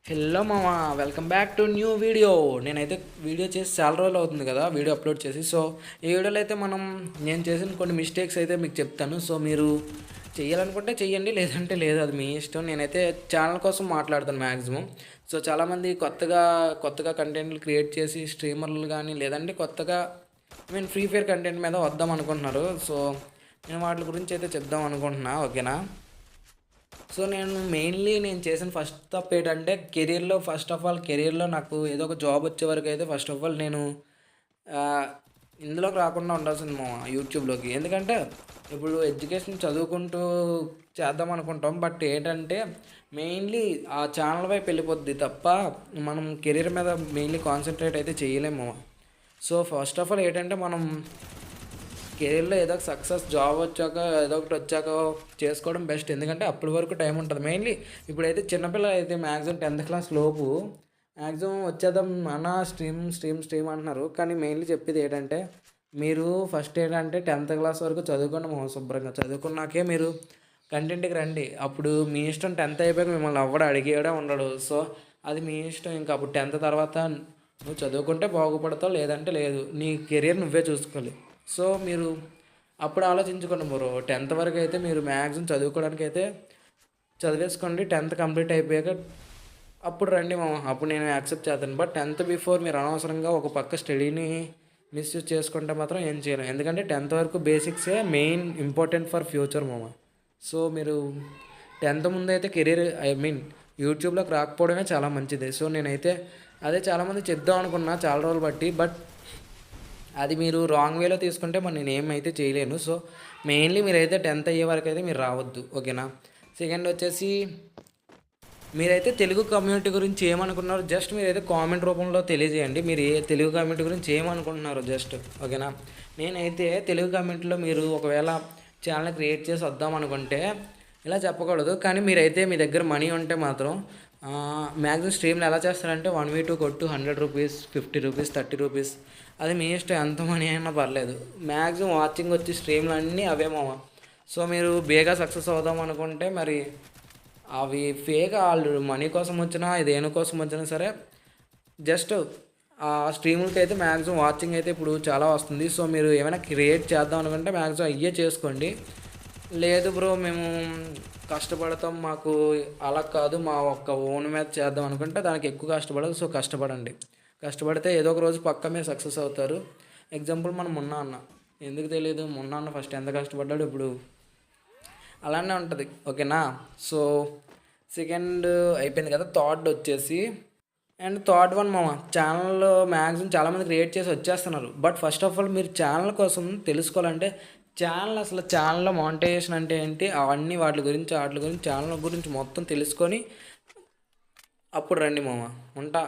Hello మామ, welcome back to new video. నేనైతే video చేసి చాలా రోజులు అవుతుంది కదా, వీడియో అప్లోడ్ చేసి. సో ఈ వీడియోలో అయితే నేను చేసిన కొన్ని మిస్టేక్స్ అయితే మీకు చెప్తాను. సో మీరు చేయాలనుకుంటే చెయ్యండి, లేదంటే లేదు, అది మీ ఇష్టం. నేనైతే ఛానల్ కోసం మాట్లాడతాను మ్యాక్సిమం. సో చాలామంది కొత్తగా కొత్తగా కంటెంట్లు క్రియేట్ చేసి స్ట్రీమర్లు కానీ, లేదంటే కొత్తగా ఫ్రీ ఫైర్ కంటెంట్ మీద వద్దాం అనుకుంటున్నారు. సో నేను వాటి గురించి అయితే చెప్దాం అనుకుంటున్నా, ఓకేనా. సో నేను చేసిన ఫస్ట్ తప్పు ఏంటంటే, ఫస్ట్ ఆఫ్ ఆల్ కెరీర్లో నాకు ఏదో ఒక జాబ్ వచ్చే వరకు అయితే ఫస్ట్ ఆఫ్ ఆల్ నేను ఇందులోకి రాకుండా ఉండాల్సింది మా యూట్యూబ్లోకి. ఎందుకంటే ఇప్పుడు ఎడ్యుకేషన్ చదువుకుంటూ చేద్దాం అనుకుంటాం, బట్ ఏంటంటే మెయిన్లీ ఆ ఛానల్ వైపు వెళ్ళిపోద్ది తప్ప మనం కెరీర్ మీద మెయిన్లీ కాన్సన్ట్రేట్ అయితే చేయలేము. సో ఫస్ట్ ఆఫ్ ఆల్ ఏంటంటే మనం కెరీర్లో ఏదో ఒక సక్సెస్ జాబ్ వచ్చాక ఏదో ఒకటి వచ్చాక చేసుకోవడం బెస్ట్. ఎందుకంటే అప్పటి వరకు టైం ఉంటుంది. మెయిన్లీ ఇప్పుడైతే చిన్నపిల్లలు అయితే మ్యాక్సిమం 10th క్లాస్ లోపు మ్యాక్సిమం వచ్చేద్దాం అన్న స్ట్రీమ్ అంటున్నారు. కానీ మెయిన్లీ చెప్పేది ఏంటంటే, మీరు ఫస్ట్ ఏంటంటే 10th క్లాస్ వరకు చదువుకోండి, శుభ్రంగా చదువుకున్నాకే మీరు కంటెంట్కి రండి. అప్పుడు మీ ఇష్టం. 10th అయిపోయాక మిమ్మల్ని అవ్వడం అడిగేయడం ఉండడు. సో అది మీ ఇష్టం. ఇంకా అప్పుడు 10th తర్వాత నువ్వు చదువుకుంటే బాగుపడతావు, లేదంటే లేదు. నీ కెరీర్ నువ్వే చూసుకోవాలి. సో మీరు అప్పుడు ఆలోచించుకోండి బ్రో. 10th వరకు అయితే మీరు మ్యాక్సిమం చదువుకోవడానికి అయితే చదివేసుకోండి. 10th కంప్లీట్ అయిపోయాక అప్పుడు రండి మామ, అప్పుడు నేను యాక్సెప్ట్ చేస్తాను. బట్ 10th బిఫోర్ మీరు అనవసరంగా ఒక పక్క స్టడీని మిస్యూజ్ చేసుకుంటే మాత్రం ఏం చేయలేం. ఎందుకంటే 10th వరకు బేసిక్సే మెయిన్ ఇంపార్టెంట్ ఫర్ ఫ్యూచర్ మామ. సో మీరు 10th ముందు అయితే కెరీర్ యూట్యూబ్లోకి రాకపోవడమే చాలా మంచిది. సో నేనైతే అదే చాలామంది చెప్దాం అనుకున్నా చాలా రోజులు బట్టి, బట్ అది మీరు రాంగ్ వేలో తీసుకుంటే మరి నేను ఏమైతే చేయలేను. సో మెయిన్లీ మీరైతే 10th అయ్యే వరకు అయితే మీరు రావద్దు, ఓకేనా. సెకండ్ వచ్చేసి, మీరైతే తెలుగు కమ్యూనిటీ గురించి ఏమనుకున్నారో జస్ట్ మీరైతే కామెంట్ రూపంలో తెలియజేయండి. మీరు ఏ తెలుగు కమ్యూనిటీ గురించి ఏమనుకుంటున్నారో జస్ట్, ఓకేనా. నేనైతే తెలుగు కమ్యూనిటీలో మీరు ఒకవేళ ఛానల్ క్రియేట్ చేసి వద్దాం అనుకుంటే ఇలా చెప్పకూడదు. కానీ మీరైతే మీ దగ్గర మనీ ఉంటే మాత్రం మ్యాక్సిమం స్ట్రీమ్లు ఎలా చేస్తారంటే 1v2 కొట్టు 100 రూపీస్, 50 రూపీస్, 30 రూపీస్, అది మీ ఇష్టం. ఎంత మనీ అయినా పర్లేదు. మ్యాక్సిమం వాచింగ్ వచ్చి స్ట్రీమ్లు అన్నీ అవే మామ. సో మీరు బేగా సక్సెస్ అవుదాం అనుకుంటే మరి అవి ఫేక్. వాళ్ళు మనీ కోసం వచ్చినా దేనికోసం వచ్చినా సరే జస్ట్ ఆ స్ట్రీములకి అయితే మ్యాక్సిమం వాచింగ్ అయితే ఇప్పుడు చాలా వస్తుంది. సో మీరు ఏమైనా క్రియేట్ చేద్దాం అనుకుంటే మ్యాక్సిమం అయ్యే చేసుకోండి. లేదు బ్రో మేము కష్టపడతాం, మాకు అలా కాదు, మా ఒక్క ఓన్ మీద చేద్దాం అనుకుంటే దానికి ఎక్కువ కష్టపడదు. సో కష్టపడండి. కష్టపడితే ఏదో ఒక రోజు పక్క మీద సక్సెస్ అవుతారు. ఎగ్జాంపుల్ మనం మున్నా అన్న, ఎందుకు తెలియదు, మున్నా అన్న ఫస్ట్ ఎంత కష్టపడ్డాడు, ఇప్పుడు అలానే ఉంటుంది, ఓకేనా. సో సెకండ్ అయిపోయింది కదా. థర్డ్ వచ్చేసి, అండ్ థర్డ్ వన్ మామ, ఛానల్లో మ్యాక్సిమం చాలామంది క్రియేట్ చేసి వచ్చేస్తున్నారు. బట్ ఫస్ట్ ఆఫ్ ఆల్ మీరు ఛానల్ కోసం తెలుసుకోవాలంటే ఛానల్లో మానిటైజేషన్ అంటే ఏంటి, అవన్నీ వాటి గురించి ఛానల్ గురించి మొత్తం తెలుసుకొని అప్పుడు రండి మామ. ఉంటా.